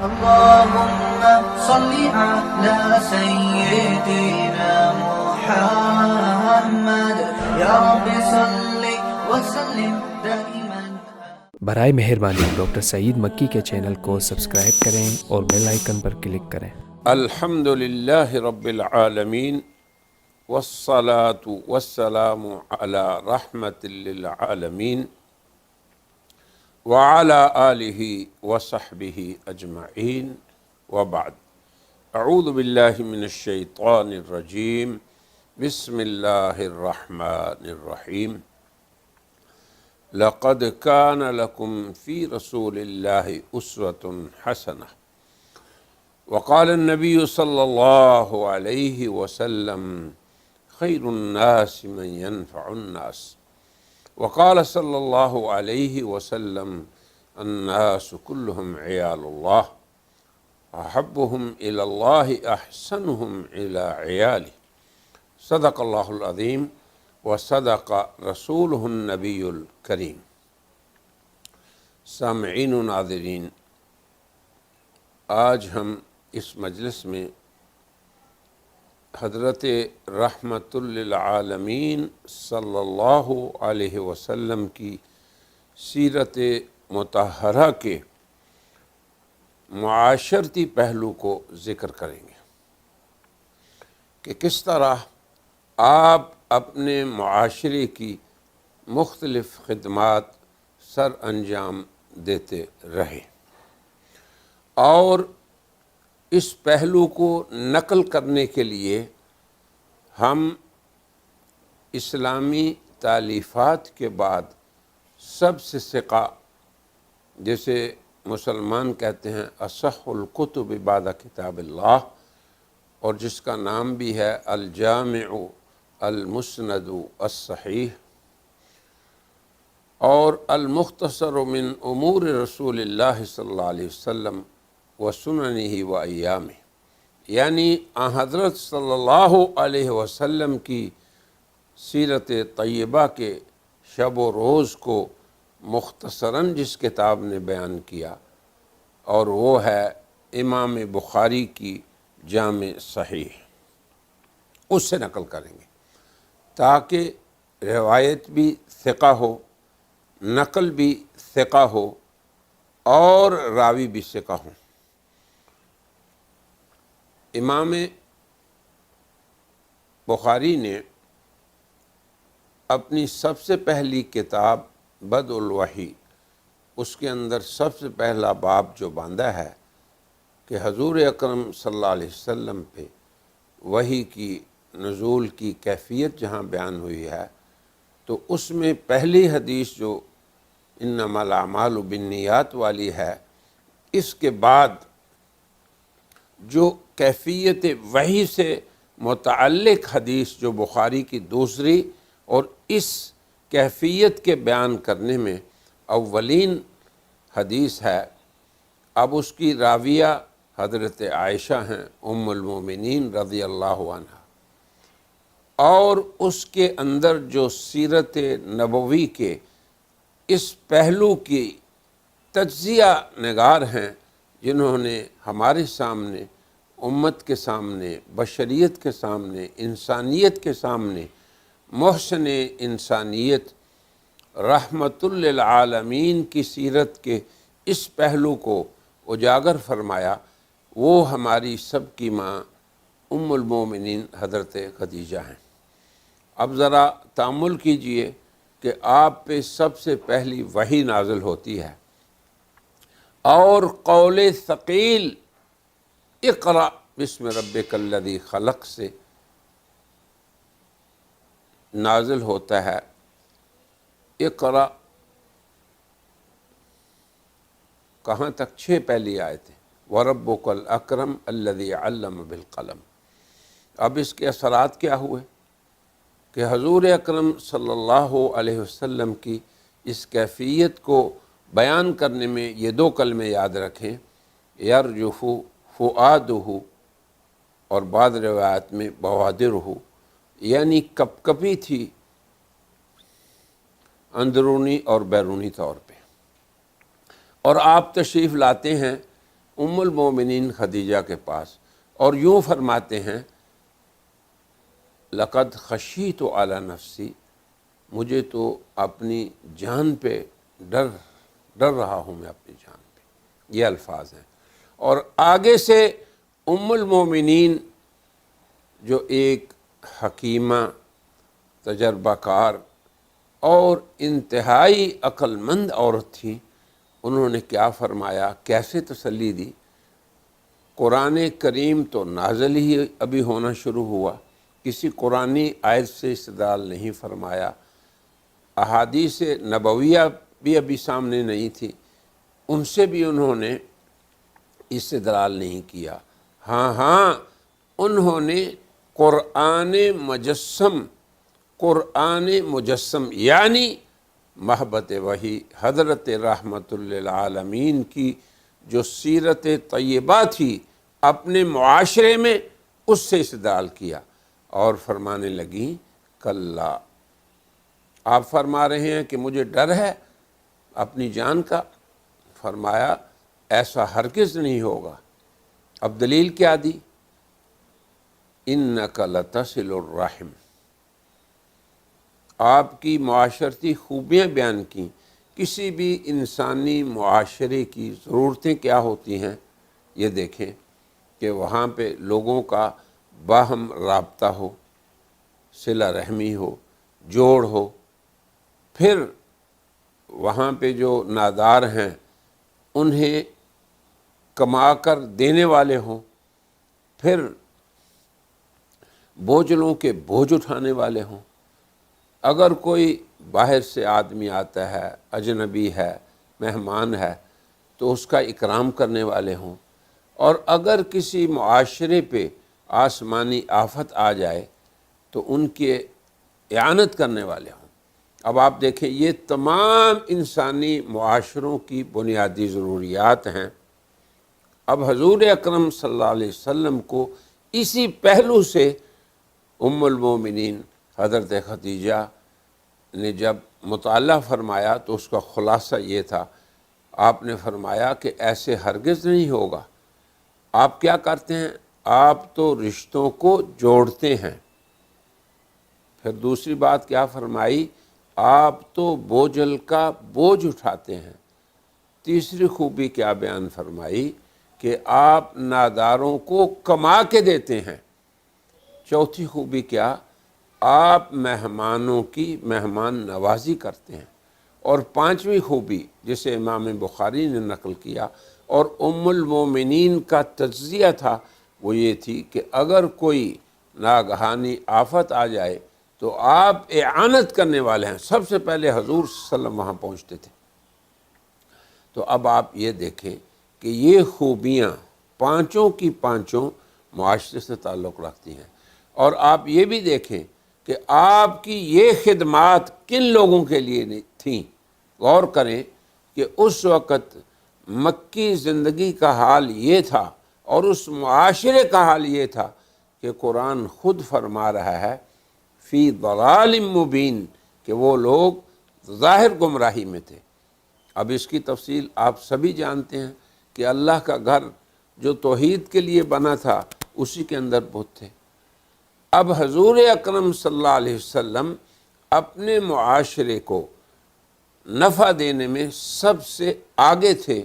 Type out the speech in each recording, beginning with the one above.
اللهم صل على سيدنا محمد يا رب صل وسلم دائما. برائے مہربانی ڈاکٹر سعید مکی کے چینل کو سبسکرائب کریں اور بیل آئیکن پر کلک کریں. الحمد للہ رب العالمین والصلاة والسلام علی رحمت للعالمین وعلى آلہ وصحبہ اجمعین وبعد. اعوذ باللہ من الشیطان الرجیم. بسم اللہ الرحمن الرحیم. لقد كان لكم في رسول الله أسوة حسنة. وقال النبي صلى الله عليه وسلم خير الناس من ينفع الناس. وقال صلى الله عليه وسلم الناس كلهم عيال الله أحبهم إلى الله أحسنهم إلى عياله. صدق الله العظيم وصدق رسوله النبي الكريم. سامعین و ناظرین، آج ہم اس مجلس میں حضرت رحمت للعالمین صلی اللہ علیہ وسلم کی سیرت مطہرہ کے معاشرتی پہلو کو ذکر کریں گے کہ کس طرح آپ اپنے معاشرے کی مختلف خدمات سر انجام دیتے رہے، اور اس پہلو کو نقل کرنے کے لیے ہم اسلامی تالیفات کے بعد سب سے ثقہ، جسے مسلمان کہتے ہیں اصح الکتب بعد کتاب اللہ، اور جس کا نام بھی ہے الجامع المسند الصحیح اور المختصر من امور رسول اللہ صلی اللہ علیہ وسلم وسننہ و ایامہ، یعنی آن حضرت صلی اللہ علیہ وسلم کی سیرت طیبہ کے شب و روز کو مختصراً جس کتاب نے بیان کیا، اور وہ ہے امام بخاری کی جامع صحیح. اس سے نقل کریں گے تاکہ روایت بھی ثقہ ہو، نقل بھی ثقہ ہو، اور راوی بھی ثقہ ہوں. امام بخاری نے اپنی سب سے پہلی کتاب بدء الوحی، اس کے اندر سب سے پہلا باب جو باندھا ہے کہ حضور اکرم صلی اللہ علیہ وسلم پہ وحی کی نزول کی کیفیت جہاں بیان ہوئی ہے، تو اس میں پہلی حدیث جو انما الاعمال بالنیات والی ہے، اس کے بعد جو کیفیت وحی سے متعلق حدیث جو بخاری کی دوسری اور اس کیفیت کے بیان کرنے میں اولین حدیث ہے، اب اس کی راویہ حضرت عائشہ ہیں ام المومنین رضی اللہ عنہ، اور اس کے اندر جو سیرت نبوی کے اس پہلو کی تجزیہ نگار ہیں، جنہوں نے ہمارے سامنے، امت کے سامنے، بشریت کے سامنے، انسانیت کے سامنے محسن انسانیت رحمت للعالمین کی سیرت کے اس پہلو کو اجاگر فرمایا، وہ ہماری سب کی ماں ام المومنین حضرت خدیجہ ہیں. اب ذرا تأمل کیجئے کہ آپ پہ سب سے پہلی وحی نازل ہوتی ہے، اور قول ثقیل اقرأ بسم ربک الذی خلق سے نازل ہوتا ہے. اقرأ کہاں تک؟ 6 پہلی آیتیں. وَرَبُّكَ الْأَكْرَمُ الَّذِي عَلَّمَ بِالْقَلَمِ. اب اس کے اثرات کیا ہوئے کہ حضور اکرم صلی اللہ علیہ وسلم کی اس کیفیت کو بیان کرنے میں یہ 2 کلمے یاد رکھیں، یرجف فؤادہ، اور بعض روایات میں بوادرہ، یعنی کپ کپی تھی اندرونی اور بیرونی طور پہ. اور آپ تشریف لاتے ہیں ام المومنین خدیجہ کے پاس اور یوں فرماتے ہیں لقد خشیت علی نفسی، مجھے تو اپنی جان پہ ڈر رہا ہوں میں اپنی جان پہ، یہ الفاظ ہیں۔ اور آگے سے ام المومنین جو ایک حکیمہ، تجربہ کار اور انتہائی عقل مند عورت تھی، انہوں نے کیا فرمایا، کیسے تسلی دی؟ قرآن کریم تو نازل ہی ابھی ہونا شروع ہوا، کسی قرآنی آیت سے استدلال نہیں فرمایا، احادیث نبویہ بھی ابھی سامنے نہیں تھی، ان سے بھی انہوں نے استدلال نہیں کیا۔ ہاں انہوں نے قرآن مجسم یعنی محبت وحی حضرت رحمت للعالمین کی جو سیرت طیبہ تھی اپنے معاشرے میں، اس سے استدلال کیا اور فرمانے لگیں کلا، آپ فرما رہے ہیں کہ مجھے ڈر ہے اپنی جان کا، فرمایا ایسا ہرگز نہیں ہوگا۔ اب دلیل کیا دی؟ انک لتصل الرحم، آپ کی معاشرتی خوبیاں بیان کی۔ کسی بھی انسانی معاشرے کی ضرورتیں کیا ہوتی ہیں، یہ دیکھیں کہ وہاں پہ لوگوں کا باہم رابطہ ہو، صلہ رحمی ہو، جوڑ ہو، پھر وہاں پہ جو نادار ہیں انہیں کما کر دینے والے ہوں، پھر بوجھلوں کے بوجھ اٹھانے والے ہوں۔ اگر کوئی باہر سے آدمی آتا ہے، اجنبی ہے، مہمان ہے، تو اس کا اکرام کرنے والے ہوں، اور اگر کسی معاشرے پہ آسمانی آفت آ جائے تو ان کے اعانت کرنے والے ہوں۔ اب آپ دیکھیں یہ تمام انسانی معاشروں کی بنیادی ضروریات ہیں۔ اب حضور اکرم صلی اللہ علیہ وسلم کو اسی پہلو سے ام المومنین حضرت خدیجہ نے جب مطالعہ فرمایا تو اس کا خلاصہ یہ تھا، آپ نے فرمایا کہ ایسے ہرگز نہیں ہوگا۔ آپ کیا کرتے ہیں؟ آپ تو رشتوں کو جوڑتے ہیں۔ پھر دوسری بات کیا فرمائی؟ آپ تو بوجھل کا بوجھ اٹھاتے ہیں۔ تیسری خوبی کیا بیان فرمائی؟ کہ آپ ناداروں کو کما کے دیتے ہیں۔ چوتھی خوبی کیا؟ آپ مہمانوں کی مہمان نوازی کرتے ہیں۔ اور پانچویں خوبی جسے امام بخاری نے نقل کیا اور ام المومنین کا تجزیہ تھا، وہ یہ تھی کہ اگر کوئی ناگہانی آفت آ جائے تو آپ اعانت کرنے والے ہیں۔ سب سے پہلے حضور صلی اللہ علیہ وسلم وہاں پہنچتے تھے۔ تو اب آپ یہ دیکھیں کہ یہ خوبیاں پانچوں کی پانچوں معاشرے سے تعلق رکھتی ہیں۔ اور آپ یہ بھی دیکھیں کہ آپ کی یہ خدمات کن لوگوں کے لیے تھیں۔ غور کریں کہ اس وقت مکی زندگی کا حال یہ تھا اور اس معاشرے کا حال یہ تھا کہ قرآن خود فرما رہا ہے فی ضلال مبین، کہ وہ لوگ ظاہر گمراہی میں تھے۔ اب اس کی تفصیل آپ سبھی جانتے ہیں کہ اللہ کا گھر جو توحید کے لیے بنا تھا اسی کے اندر بت تھے۔ اب حضور اکرم صلی اللہ علیہ وسلم اپنے معاشرے کو نفع دینے میں سب سے آگے تھے،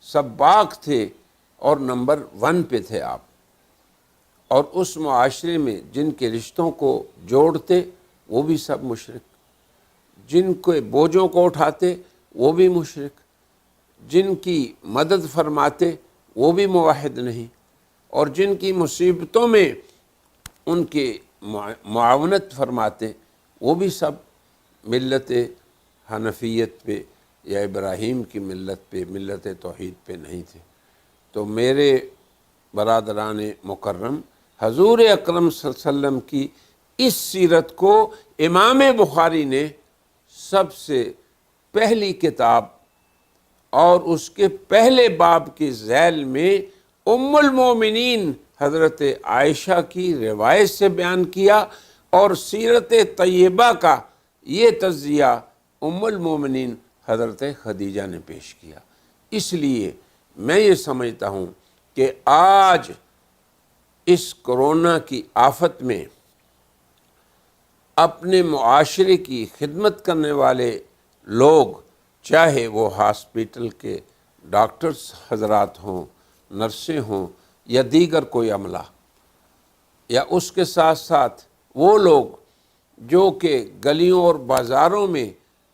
سباق تھے اور نمبر 1 پہ تھے آپ۔ اور اس معاشرے میں جن کے رشتوں کو جوڑتے وہ بھی سب مشرک، جن کے بوجھوں کو اٹھاتے وہ بھی مشرک، جن کی مدد فرماتے وہ بھی موحد نہیں، اور جن کی مصیبتوں میں ان کے معاونت فرماتے وہ بھی سب ملت حنفیت پہ یا ابراہیم کی ملت پہ، ملت توحید پہ نہیں تھے۔ تو میرے برادران مکرم، حضور اکرم صلی اللہ علیہ وسلم کی اس سیرت کو امام بخاری نے سب سے پہلی کتاب اور اس کے پہلے باب کے ذیل میں ام المومنین حضرت عائشہ کی روایت سے بیان کیا، اور سیرت طیبہ کا یہ تجزیہ ام المومنین حضرت خدیجہ نے پیش کیا۔ اس لیے میں یہ سمجھتا ہوں کہ آج اس کرونا کی آفت میں اپنے معاشرے کی خدمت کرنے والے لوگ، چاہے وہ ہاسپٹل کے ڈاکٹرز حضرات ہوں، نرسیں ہوں یا دیگر کوئی عملہ، یا اس کے ساتھ ساتھ وہ لوگ جو کہ گلیوں اور بازاروں میں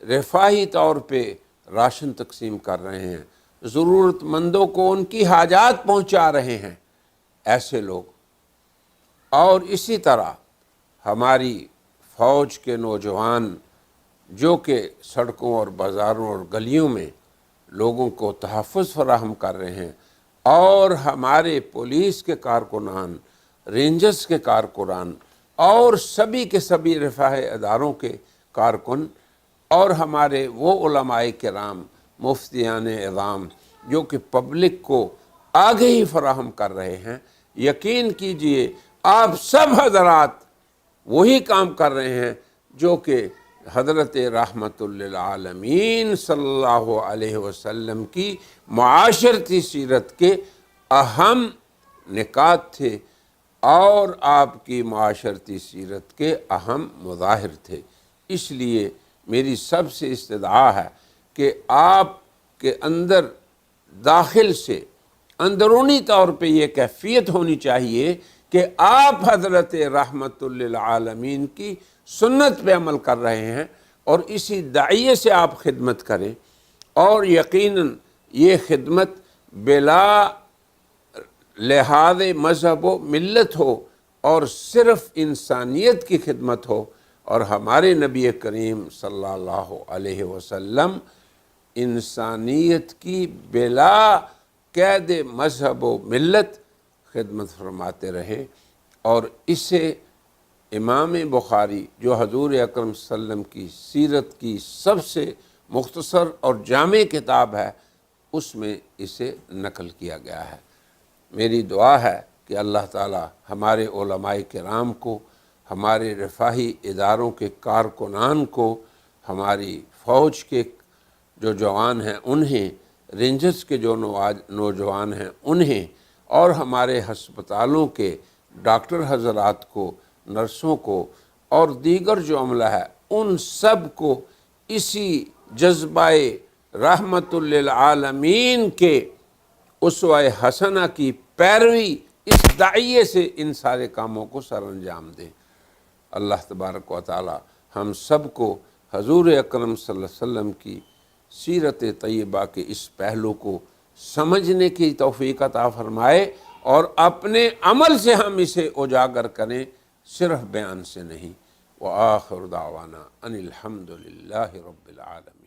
رفاہی طور پہ راشن تقسیم کر رہے ہیں، ضرورت مندوں کو ان کی حاجات پہنچا رہے ہیں، ایسے لوگ، اور اسی طرح ہماری فوج کے نوجوان جو کہ سڑکوں اور بازاروں اور گلیوں میں لوگوں کو تحفظ فراہم کر رہے ہیں، اور ہمارے پولیس کے کارکنان، رینجرز کے کارکنان اور سبھی کے سبھی رفاہی اداروں کے کارکن، اور ہمارے وہ علماء کرام، مفتیان اعظام جو کہ پبلک کو آگہی فراہم کر رہے ہیں، یقین کیجئے آپ سب حضرات وہی کام کر رہے ہیں جو کہ حضرت رحمت للعالمین صلی اللہ علیہ وسلم کی معاشرتی سیرت کے اہم نکات تھے اور آپ کی معاشرتی سیرت کے اہم مظاہر تھے۔ اس لیے میری سب سے استدعا ہے کہ آپ کے اندر داخل سے اندرونی طور پہ یہ کیفیت ہونی چاہیے کہ آپ حضرت رحمت للعالمین کی سنت پہ عمل کر رہے ہیں، اور اسی داعیے سے آپ خدمت کریں، اور یقیناً یہ خدمت بلا لحاظ مذہب و ملت ہو اور صرف انسانیت کی خدمت ہو، اور ہمارے نبی کریم صلی اللہ علیہ وسلم انسانیت کی بلا قید مذہب و ملت خدمت فرماتے رہے۔ اور اسے امام بخاری جو حضور اکرم صلی اللہ علیہ وسلم کی سیرت کی سب سے مختصر اور جامع کتاب ہے، اس میں اسے نقل کیا گیا ہے۔ میری دعا ہے کہ اللہ تعالی ہمارے علماء کرام کو، ہمارے رفاہی اداروں کے کارکنان کو، ہماری فوج کے جو جوان ہیں انہیں، رینجرز کے جو نوجوان ہیں انہیں، اور ہمارے ہسپتالوں کے ڈاکٹر حضرات کو، نرسوں کو اور دیگر جو عملہ ہے ان سب کو اسی جذبہ رحمت للعالمین کے اسوہ حسنہ کی پیروی، اس داعیے سے ان سارے کاموں کو سر انجام دیں۔ اللہ تبارک و تعالی ہم سب کو حضور اکرم صلی اللہ علیہ وسلم کی سیرت طیبہ کے اس پہلو کو سمجھنے کی توفیق عطا فرمائے، اور اپنے عمل سے ہم اسے اجاگر کریں، صرف بیان سے نہیں۔ وآخر دعوانا ان الحمد للہ رب العالمین۔